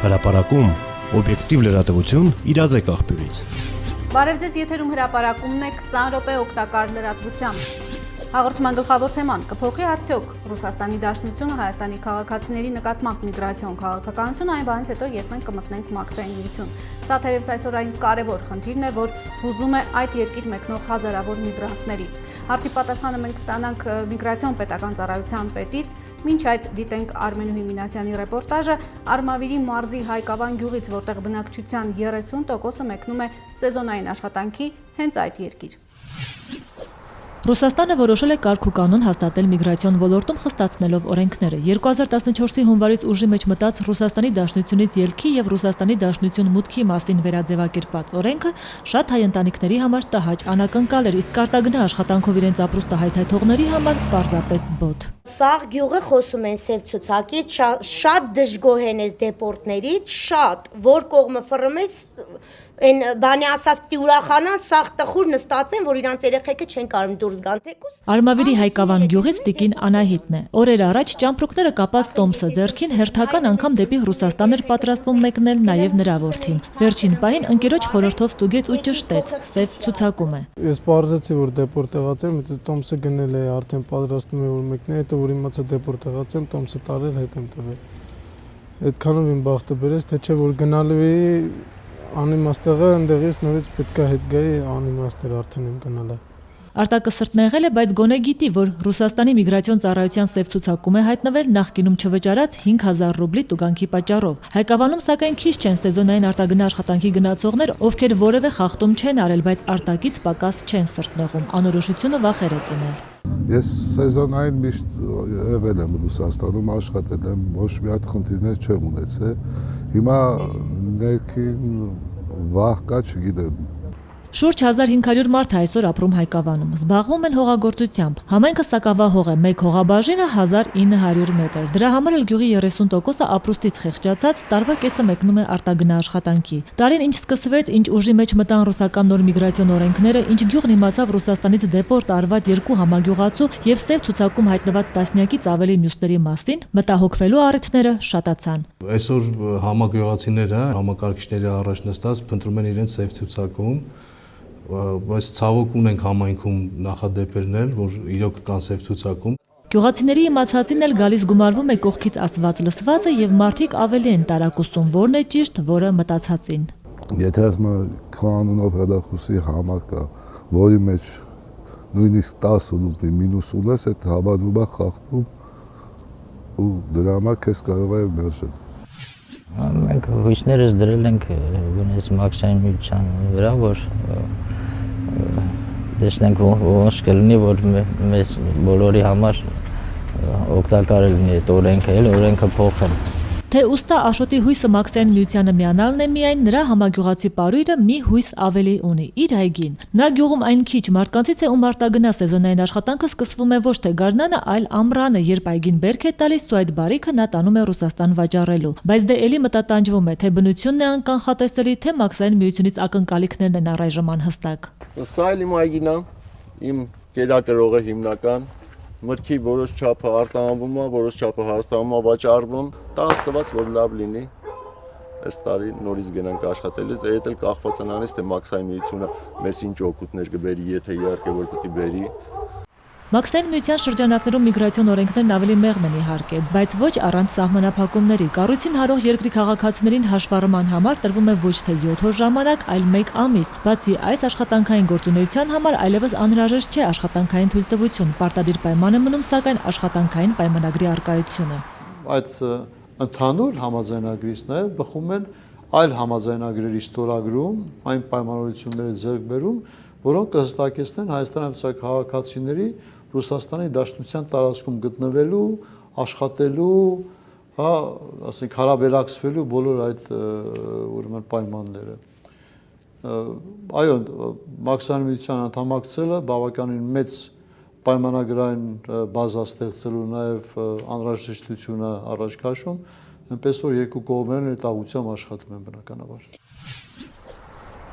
Հրապարակում օբյեկտիվ լրատվություն իրազեկ աղբյուրից։ Բարև ձեզ, եթերում հրապարակումն է 20 րոպե օգտակար լրատվությամբ։ Հաղորդման գլխավոր թեման՝ կփոխի արդյոք Ռուսաստանի Դաշնությունը Հայաստանի քաղաքացիների նկատմամբ միգրացիոն քաղաքականություն, այն բանից հետո, երբ մենք կմտնենք Մաքսային միություն։ Սա թերևս այսօր այն կարևոր խնդիրն է, որ հուզում է այդ երկիր մեկնող հազարավոր միգրանտների։ Հարցի պատասխանը մենք ստանանք միգրացիոն պետական ծառայության պետից, մինչ այդ դիտենք Արմենուհի Մինասյանի ռեպորտաժը Արմավիրի մարզի Հայկավան գյուղից, որտեղ բնակչության 30%-ը մեկնում է սեզոնային աշխատանքի հենց այդ երկիր։ Ռուսաստանը որոշել է կարգ ու կանոն հաստատել միգրացիոն ոլորտում խստացնելով օրենքները։ 2014-ի հունվարից ուժի մեջ մտած Ռուսաստանի Դաշնությունից ելքի եւ Ռուսաստանի Դաշնություն մուտքի մասին վերաձևակերպված օրենքը շատ հայ ընտանիքների համար տհաճ անակնկալ էր, իսկ արտագնա աշխատանքով իրենց ապրուստը հայթայթողների համար պարզապես բոթ։ Սաղ գյուղը խոսում են սև ցուցակից, շատ դժգոհ են այս դեպորտներից, շատ, որ կողմը ֆռում ես, այն բանի ասած պիտի ուրախանան, սաղ տխուր նստած են, որ իրանց երեխեքը չեն կարող դուրս գան թեկուզ։ Արմավիրի Հայկավան գյուղից տիկին Անահիտն է։ Օրեր առաջ ճամպրուկները կապած տոմսը ձեռքին հերթական անգամ դեպի Ռուսաստան էր պատրաստվում մեկնել նաև նրա որդին։ Վերջին պահին ընկերոջ խորհրդով ստուգեց ու ճշտեց, սև ցուցակում է։ Ես պարզեցի, որ դեպորտ եղած եմ, տոմսը գնել է, արդեն պատրաստում է որ մեկնի, հետո որ իմացա դեպորտ եղած եմ, տոմսը տարել հետ եմ տվել։ Այդքանով իմ բախտը բերեց, թե չէ որ գնալու էի անիմաստեղը ընդեղից նորից պետք է հետ գայի, անիմաստեր արդեն եմ գնալը։ Արտակը սրտն եղել է, բայց գոնե գիտի, որ Ռուսաստանի միգրացիոն ծառայության սև ցուցակում է հայտնվել նախկինում չվճարած 5000 ռուբլի տուգանքի պատճառով։ Հայկավանում սակայն քիչ չեն սեզոնային արտագնա աշխատանքի գնացողներ, ովքեր որևէ խախտում չեն արել, բայց արտակից պակաս չեն սրտնեղում։ Անորոշությունը վախեր է ծնել։ Ես սեզոնային միշտ եղել եմ Ռուսաստանում, աշխատել եմ, ոչ մի հատ խնդիրներ չեմ ունեցել։ Հիմա ներքին վախ կա, չգիտեմ։ Շուրջ 1500 մարդ է այսօր ապրում Հայկավանում, զբաղվում են հողագործությամբ։ Համայնքը սակավահող է, մեկ հողաբաժինը 1900 մետր։ Դրա համար էլ գյուղի 30%-ը ապրուստից խեղճացած, տարվա կեսը մեկնում է արտագնա աշխատանքի։ Տարին ինչ սկսվեց, ինչ ուժի մեջ մտան ռուսական նոր միգրացիոն օրենքները, ինչ գյուղն իմացավ Ռուսաստանից դեպորտ արված 2 համագյուղացու եւ սև ցուցակում հայտնված տասնյակից ավելի մյուսների մասին, մտահոգվելու առիթները շատացան։ Այսօր համագյուղացիները համակարգիչների առաջ նստած փնտրում են իրենց սև ցուցակում, բայց ցավոք ունենք համայնքում նախադեպերներ, որ իրոք կան սև ցուցակում։ Գյուղացիների իմացածին էլ գալիս գումարվում է կողքից ասված լսվածը եւ մարդիկ ավելի են տարակուսում, որն է ճիշտ, որը մտածածին։ Եթե ասում քո անունով հրախոսի համար կա, որի մեջ նույնիսկ 10 ռուբլի մինուս ունես, այդ հավանումը խախտում ու դրա համար քեզ կարող է մերժել։ Մենք հույսներս դրել ենք գոնես Մաքսային միության վրա, որ տեսնենք ոնց կլինի, որ մեզ բոլորի համար օգտակար լինի այդ օրենքը փոխեն։ Թե ուստա Աշոտի հույսը Մաքսային միությանը միանալն է միայն, նրա համագյուղացի պարույրը մի հույս ավելի ունի՝ իր այգին։ Նա գյուղում այն քիչ մարդկանցից է, ում արտագնա սեզոնային աշխատանքը սկսվում է ոչ թե գարնանը, այլ ամռանը, երբ այգին բերք է տալիս ու այդ բարիքը նա տանում է Ռուսաստան վաճառելու։ Բայց դե էլի մտատանջվում է, թե բնությունն է անկանխատեսելի, թե Մաքսային միությունից ակնկալիքներն են առայժմ անհստակ։ Սա էլ իմ այգին է, իմ կերակրողը հիմնական։ Մրգի որոշ չափը արտահանվում է, որոշ չափը հաստատվում է, վաճառվում։ Դա ստված որ լավ լինի։ Այս տարի նորից գնանք աշխատել, դա էլ կախված է նրանից, թե Մաքսային միությունը մեզ ինչ օգուտներ կբերի, եթե իհարկե որ պիտի բերի։ Մաքսային միության շրջանակներում միգրացիոն օրենքներն ավելի մեղմ են իհարկե, բայց ոչ առանց սահմանափակումների։ Կառույցին հարող երկրի քաղաքացիներին հաշվառման համար տրվում է ոչ թե 7 օր ժամանակ, այլ 1 ամիս։ Բացի այս աշխատանքային գործունեության համար այլևս անհրաժեշտ չէ աշխատանքային թույլտվություն։ Պարտադիր պայման է մնում սակայն աշխատանքային պայմանագրի առկայությունը։ Այդ ընդհանուր համաձայնագրից նաև բխում են այլ համաձայնագրերի ստորագրում, այն պայմանավորությունները ձեռք բերում, որոնք կհստակեցնեն Հայաստանի Հանրապետության քաղաքացիների Ռուսաստանի Դաշնության տարածքում գտնվելու, աշխատելու, ասենք հարաբերակցվելու բոլոր այդ ուրեմն պայմանները։ Այո, Մաքսային միության անդամակցելը բավականին մեծ պայմանագրային բազա ստեղծելու նաև անհրաժեշտությունը առաջ քաշում, այնպես որ երկու կողմերն այդ ուղղությամբ աշխատում են բնականաբար։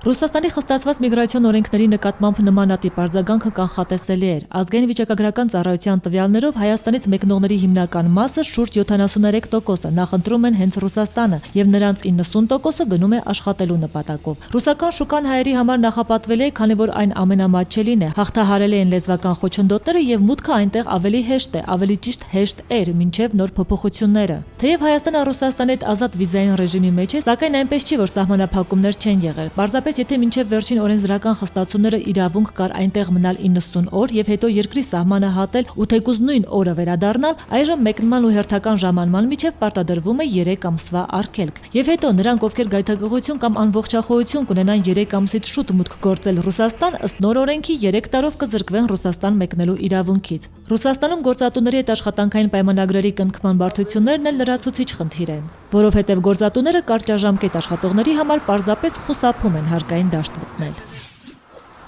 Ռուսաստանի խստացված միգրացիոն օրենքների նկատմամբ նմանատիպ արձագանքը կանխատեսելի էր։ Ազգային վիճակագրական ծառայության տվյալներով Հայաստանից մեկնողների հիմնական մասը շուրջ 73%-ը նախընտրում են հենց Ռուսաստանը եւ նրանց 90%-ը գնում է աշխատելու նպատակով։ Ռուսական շուկան հայերի համար նախապատվել է, քանի որ այն ամենամատչելին է։ Հաղթահարել են լեզվական խոչընդոտները եւ մուտքը այնտեղ ավելի հեշտ է, ավելի ճիշտ հեշտ էր մինչեւ նոր փոփոխությունները։ Թեև Հայաստանը Ռուսաստանի հետ ազատ վիզային ռեժիմի մեջ է, սակայն այնպես չի, որ սահմանափակումներ չեն եղել։ Պարզապես եթե մինչև վերջին օրենսդրական խստացումները իրավունք կար այնտեղ մնալ 90 օր եւ հետո երկրի սահմանը հատել ու թեկուզ նույն օրը վերադառնալ, այժմ մեկնման ու հերթական ժամանման միջև պարտադրվում է 3 ամսվա արգելք։ Եվ հետո նրանք, ովքեր գայթակղություն կամ անողջախոհություն կունենան 3 ամսից շուտ մուտք գործել Ռուսաստան, ըստ նոր օրենքի 3 տարով կզրկվեն Ռուսաստան մեկնելու իրավունքից։ Ռուսաստանում գործատուների հետ աշխատանքային պայմանագրերի կնքման բարդություններն էլ լրացուցիչ խնդիր են, որովհետև գործատուները կարճաժամկետ աշխատողների համար պարզապես խուսափում են հարկային դաշտ մտնել։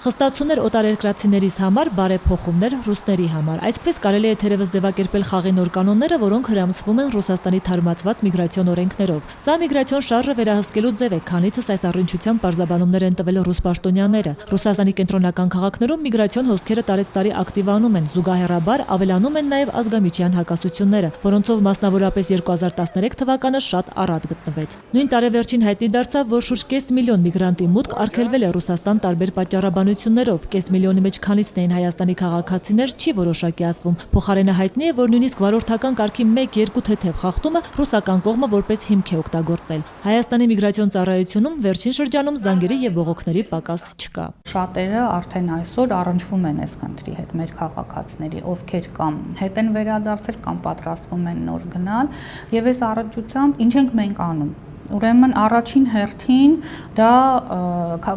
Խստացումներ օտարերկրացիներից համար, բարեփոխումներ ռուսների համար։ Այսպես կարելի է թերևս ձևակերպել խաղի նոր կանոնները, որոնք հրամցվում են Ռուսաստանի թարմացված միգրացիոն օրենքներով։ Սա միգրացիոն շարժը վերահսկելու ձև է, քանիցս այս առնչությամբ պարզաբանումներ են տվել ռուս պաշտոնյաները։ Ռուսաստանի կենտրոնական քաղաքներում միգրացիոն հոսքերը տարեցտարի ակտիվանում են, զուգահեռաբար ավելանում են նաև ազգամիջյան հակասությունները, որոնցով մասնավորապես 2013 թվականը շատ առատ գտնվեց։ Նույն տարեվերջին հայտնի դարձավ, որ շուրջ կես միլիոն միգրանտի մուտք արգելվել է Ռուսաստան տարբեր պատճառաբանություններով, կես միլիոնի մեջ քանիսն էին հայաստանի քաղաքացիներ, չի որոշակի ասվում։ Փոխարենը հայտնի է, որ նույնիսկ վարորդական կարգի 1-2 թեթև խախտումը ռուսական կողմը որպես հիմք է օգտագործել։ Հայաստանի միգրացիոն ծառայությունում վերջին շրջանում զանգերի եւ բողոքների պակաս չկա։ Շատերը արդեն այսօր առնչվում են այս խնդրի հետ մեր քաղաքացիների, ովքեր կամ հետ են վերադարձել կամ պատրաստվում են նոր գնալ, եւ այս առողջությամբ ինչ ենք մենք անում։ Ուրեմն առաջին հերթին դա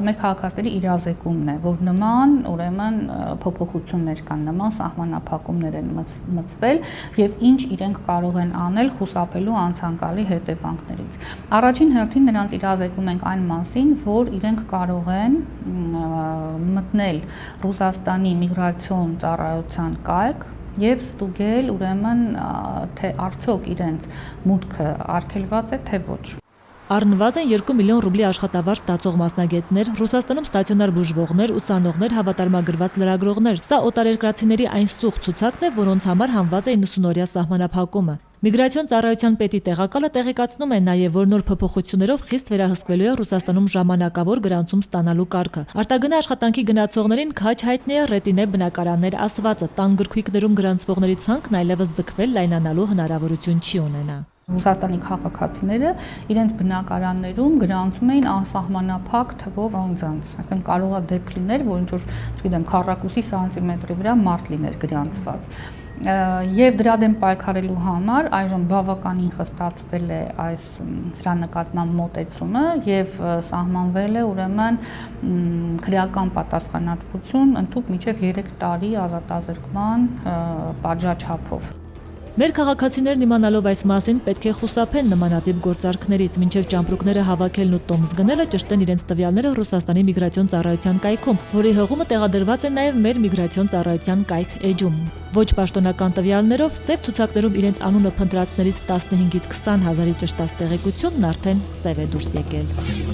մեր քաղաքացիների իրազեկումն է, որ նման ուրեմն փոփոխություններ կան, նման սահմանափակումներ են մտցվել եւ ինչ իրենք կարող են անել խուսափելու անցանկալի հետևանքներից։ Առաջին հերթին նրանց իրազեկում ենք այն մասին, որ իրենք կարող են մտնել Ռուսաստանի միգրացիոն ծառայության կայք եւ ստուգել ուրեմն թե արդյոք իրենց մուտքը արգելված է թե ոչ։ Առնվազն 2 միլիոն ռուբլի աշխատավարձ ստացող մասնագետներ, Ռուսաստանում ստացիոնար բուժվողներ, ուսանողներ, հավատարմագրված լրագրողներ։ Սա օտարերկրացիների այն սուղ ցուցակն է, որոնց համար հանված է 90-օրյա սահմանափակումը։ Միգրացիոն ծառայության պետի տեղակալը տեղեկացնում է նաև, որ նոր փոփոխություններով խիստ վերահսկվելու է Ռուսաստանում ժամանակավոր գրանցում ստանալու կարգը։ Արտագնա աշխատանքի գնացողներին քաջ հայտնի է ռետինե բնակարաններ ասվածը, տան գրքույկներում գրանցվողների ցանկն այլևս ձգվել լայնանալու հնարավորություն չի ունենա։ Ռուսաստանի քաղաքացիները իրենց բնակարաններում գրանցում էին անսահմանափակ թվով անձանց։ Այսինքն կարող է դեպք լիներ, որ ինչ-որ, չգիտեմ, քառակուսի սանտիմետրի վրա մարդ լիներ գրանցված։ Եվ դրա դեմ պայքարելու համար այժմ բավականին խստացվել է այս սրա նկատմամբ մոտեցումը եւ սահմանվել է ուրեմն քրեական պատասխանատվություն ընդհանուր մինչեւ 3 տարի ազատազրկման պատժաչափով։ Մեր քաղաքացիներն իմանալով այս մասին պետք է խուսափեն նմանատիպ գործարքներից, մինչև ճամպրուկները հավաքելն ու տոմս գնելը ճշտեն իրենց տվյալները Ռուսաստանի միգրացիոն ծառայության կայքում, որի հղումը տեղադրված է նաև մեր միգրացիոն ծառայության կայք էջում։ Ոչ պաշտոնական տվյալներով սև ցուցակներում իրենց անունը փնտրածներից 15-ից 20 հազարի ճշտած տեղեկությունն արդեն սև է դուրս եկել։